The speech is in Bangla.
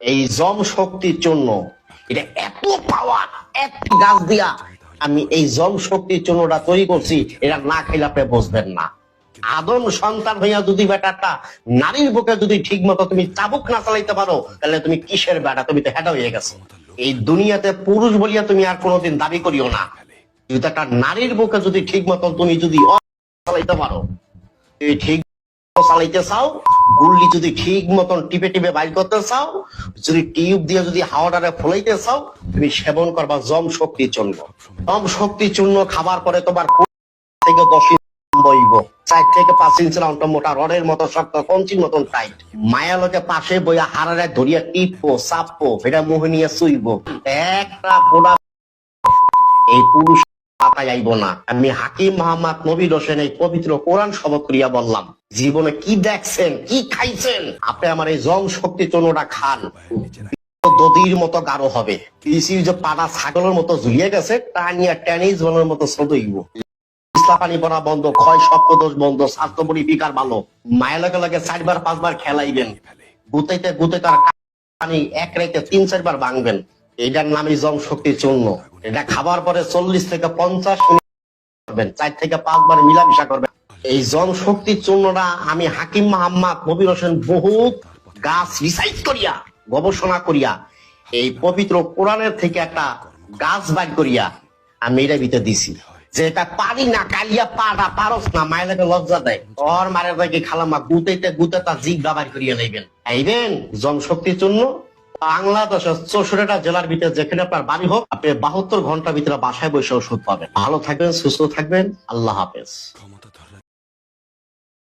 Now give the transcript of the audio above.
এই জম শক্তির জন্য এটা এত পাওয়ার, এক গাছ দিয়া আমি এই জম শক্তির জন্যটা তৈরি করছি, এটা না খাইলে আপনি বুঝবেন না। আদম সন্তান হইয়া যদি বেটাটা নারীর বুকে যদি ঠিক মতো তুমি চাবুক না চালাইতে পারো, তাহলে তুমি কিসের বেটা? তুমি তো হেঁটা হয়ে গেছো। এই দুনিয়াতে পুরুষ বলিয়া তুমি আর কোনোদিন দাবি করিও না। যদি একটা নারীর বুকে যদি ঠিক মতো তুমি যদি চালাইতে পারো, তুমি ঠিক চালাইতে চাও, গুল্লি যদি ঠিক মতন টিপে টিপে বাইর করতে চাও, যদি টিউব দিয়ে যদি হাওয়াটারে ফলাইতে চাও, তুমি সেবন করবা জম শক্তির জন্য। জম শক্তির জন্য খাবার পরে তোমার থেকে 10 বইব, 4 থেকে 5 ইঞ্চি রাউন্ড মোটা রডের মতো শক্ত, কঞ্চির মতন টাইট। মায়া লোকে পাশে বইয়া হারারে ধরিয়া টিপবো, চাপবো, এটা মুহে নিয়ে চুইব, একটা পোড়া এই পুরুষ পাতায় আইব না। আমি হাকিম মোহাম্মদ নবীর হোসেন এই পবিত্র কোরআন শপথ করিয়া বললাম, জীবনে কি দেখছেন, কি খাইছেন, আপনি আমার এই জম শক্তি চন্নটা খান, দদির মতো গাঢ় হবে। পিসির যে পাড়া ছাগলের মতো ঝুলিয়ে গেছে, টানিয়া টেনিস বলের মতো সদইব। পানি পড়া বন্ধ, ক্ষয় সপ্তদোষ বন্ধ, স্বাস্থ্য বলি বিকার ভালো। মায়া লগে লগে 4বার 5বার খেলাইবেন, গুতাইতে গুতাইতে আর পানি এক রাইতে 3-4 বার ভাঙবেন। এটার নামই জম শক্তির চূর্ণ। এটা খাবার পরে 40 থেকে 50 মিনিট করবেন, 4 থেকে 5 বার মিলামিশা করবেন। এই জম শক্তির চূর্ণটা আমি হাকিম মোহাম্মদ নবীর হোসেন বহুত গাছ রিসার্চ করিয়া, গবেষণা করিয়া, এই পবিত্র কোরআনের থেকে একটা গাছ বাইর করিয়া আমি এটা ভিতরে দিছি। যেটা পারি না কালিয়া পাড়া পারস না, মায়ের লজ্জা দেয়, ওর মারের ভাইকে খালামা গুতাইতে গুতাইতে জিগ বাবার করিয়া নেবেন। আইবেন জম শক্তির জন্য বাংলাদেশের 64টা জেলার ভিতরে যেখানে আপনার বাড়ি হোক, আপনি 72 ঘন্টার ভিতরে বাসায় বসে ওষুধ পাবেন। ভালো থাকবেন, সুস্থ থাকবেন, আল্লাহ হাফেজ।